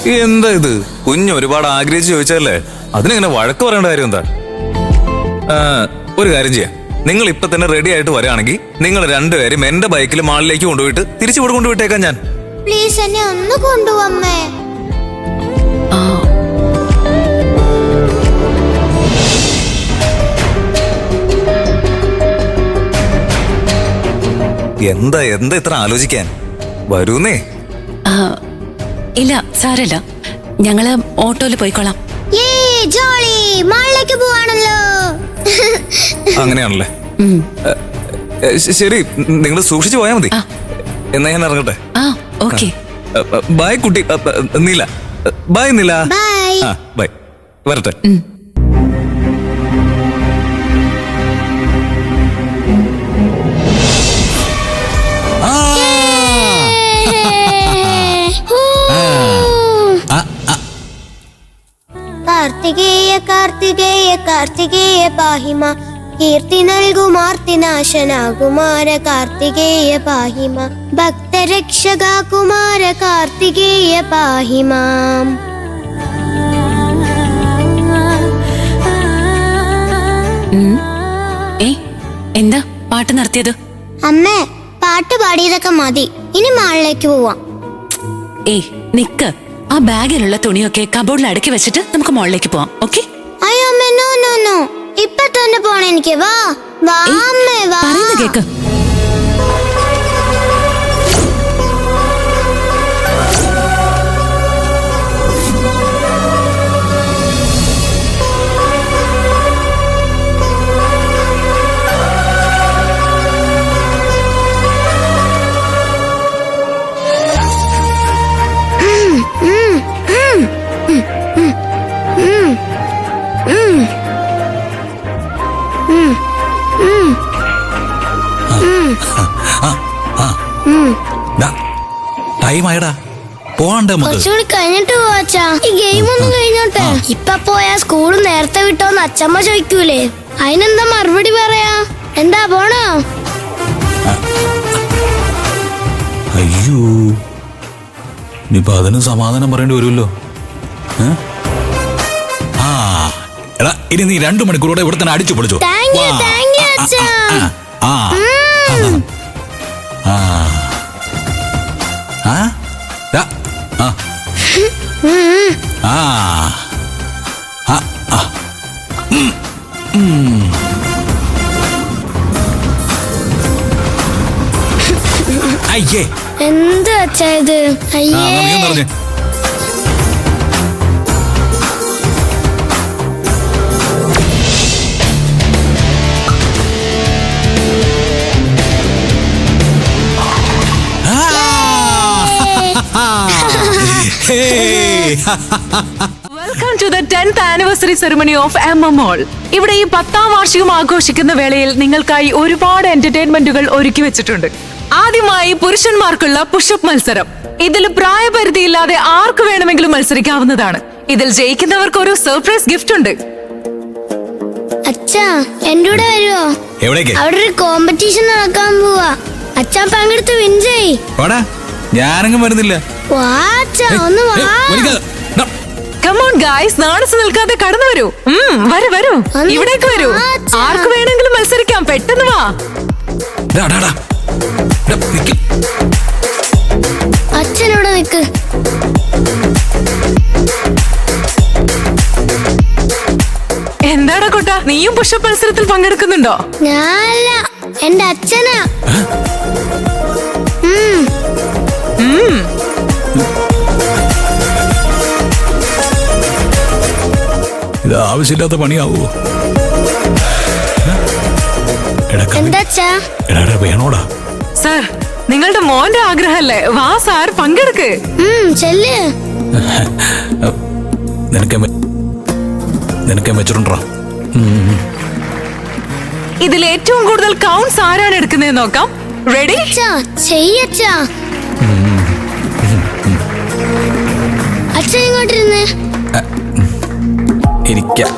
എന്താ ഇത്? കുഞ്ഞ് ഒരുപാട് ആഗ്രഹിച്ച് ചോദിച്ചല്ലേ, അതിനെങ്ങനെ വഴക്ക് പറയേണ്ട കാര്യം എന്താ? ഒരു കാര്യം ചെയ്യാം, നിങ്ങൾ ഇപ്പൊ തന്നെ റെഡി ആയിട്ട് വരികയാണെങ്കിൽ നിങ്ങൾ രണ്ടുപേരും എന്റെ ബൈക്കിൽ മാളിലേക്ക് കൊണ്ടുപോയിട്ട് തിരിച്ചു ഇവിടെ കൊണ്ടുപോയിട്ടേക്കാം. ഞാൻ പ്ലീസ് എന്നെ ഒന്ന് കൊണ്ടുപോമ്മേ. എന്താ എന്താ ഇത്ര ആലോചിക്കാൻ? വരൂന്നേ. ഇല്ല സാരല്ല, ഞങ്ങള് ഓട്ടോയില് പോയിക്കോളാം. അങ്ങനെയാണല്ലേ? ശരി, നിങ്ങൾ സൂക്ഷിച്ചു പോയാ മതി. എന്നാ ഞാൻ ഇറങ്ങട്ടെ. ബൈ കുട്ടി. നീല ബൈ. നീല ബൈ. വരട്ടെ. കാർത്തികേയ കാർത്തികേയ കാർത്തികേയ പാഹിമ, കീർത്തി നൽകുമാർത്തിനാശന കുമാര കാർത്തികേയ പാഹിമ, ഭക്തരക്ഷക കുമാര കാർത്തികേയ പാഹിമാം. എന്താ പാട്ട് നിർത്തിയത്? അമ്മേ, പാട്ട് പാടിയതൊക്കെ മതി, ഇനി മാളിലേക്ക് പോവാം. നിക്ക്, ആ ബാഗിലുള്ള തുണിയൊക്കെ കബോർഡിൽ അടക്കി വെച്ചിട്ട് നമുക്ക് മോളിലേക്ക് പോവാം. ഓക്കെ? അയ്യോ അമ്മേ, നോ നോ നോ, ഇപ്പൊ തന്നെ പോണം എനിക്ക്. വാ വാ അമ്മേ, വാ. പറയുന്ന കേക്ക്. കുറച്ചുകൂടി കഴിഞ്ഞിട്ട് പോവാച്ചാ, ഈ ഗെയിം ഒന്നും കഴിഞ്ഞോട്ടെ. ഇപ്പൊ പോയാ സ്കൂൾ നേരത്തെ വിട്ടോന്ന് അച്ഛമ്മ ചോദിക്കൂലേ, അതിനെന്താ മറുപടി പറയാ? എന്താ പോണോ? അയ്യോ, ഇനിയിപ്പൊ അതിന് സമാധാനം പറയേണ്ടി വരുമല്ലോ. എടാ, ഇനി നീ 2 മണിക്കൂറോടെ ഇവിടെ തന്നെ അടിച്ചു പൊളിച്ചു. അയ്യേ, എന്താ അച്ഛാ ഇത്? അയ്യേ, welcome to the 10th anniversary ceremony of MMall. ഇവിടെ ഈ 10ാം വാർഷികം ആഘോഷിക്കുന്ന വേളയിൽ നിങ്ങൾക്കായി ഒരുപാട് എന്റർടൈൻമെന്റുകൾ ഒരുക്കി വെച്ചിട്ടുണ്ട്. ആദ്യമായി പുരുഷന്മാർക്കുള്ള പുഷപ്പ് മത്സരം. ഇതിൽ പ്രായപരിധിയില്ലാതെ ആർക്ക് വേണമെങ്കിലും മത്സരിക്കാവുന്നതാണ്. ഇതിൽ ജയിക്കുന്നവർക്ക് ഒരു സർപ്രൈസ് ഗിഫ്റ്റ് ഉണ്ട്. അച്ഛാ, എന്റെ കൂടെ വരുവോ? അവിടെ ഒരു കോമ്പറ്റീഷൻ നടക്കാൻ പോവാ. അച്ഛാ പങ്കെടുത്ത് വിൻ ചെയ്. ഞാനങ്ങും വരുന്നില്ല. ഒന്ന് വാ. Come on guys, നാണിച്ചു നിൽക്കാതെ കടന്നു വരൂ. വരൂ, ഇവിടേക്ക് വരൂ. ആർക്ക് വേണമെങ്കിലും മത്സരിക്കാം, പെട്ടെന്ന് വാ. അച്ഛനോട് നിക്ക്. എന്താടാ കുട്ടാ, നീയും പുഷപ്പ് മത്സരത്തിൽ പങ്കെടുക്കുന്നുണ്ടോ? ഞാനല്ല, എന്റെ അച്ഛനാ. ഇത് ആവശ്യമില്ലാത്ത പണിയാവോ? വേണോടാ സാർ, നിങ്ങളുടെ മോന്റെ ആഗ്രഹല്ലേ? വാ സാർ, പങ്കെടുക്ക്. നിനക്ക് വെച്ചിട്ടുണ്ടോ? ഇതിൽ ഏറ്റവും കൂടുതൽ കൗണ്ട്സ് ആരാണ് എടുക്കുന്നത് നോക്കാം. റെഡി? അച്ഛൻ ഇങ്ങോട്ടിരുന്നേ. ഇരിക്കാം.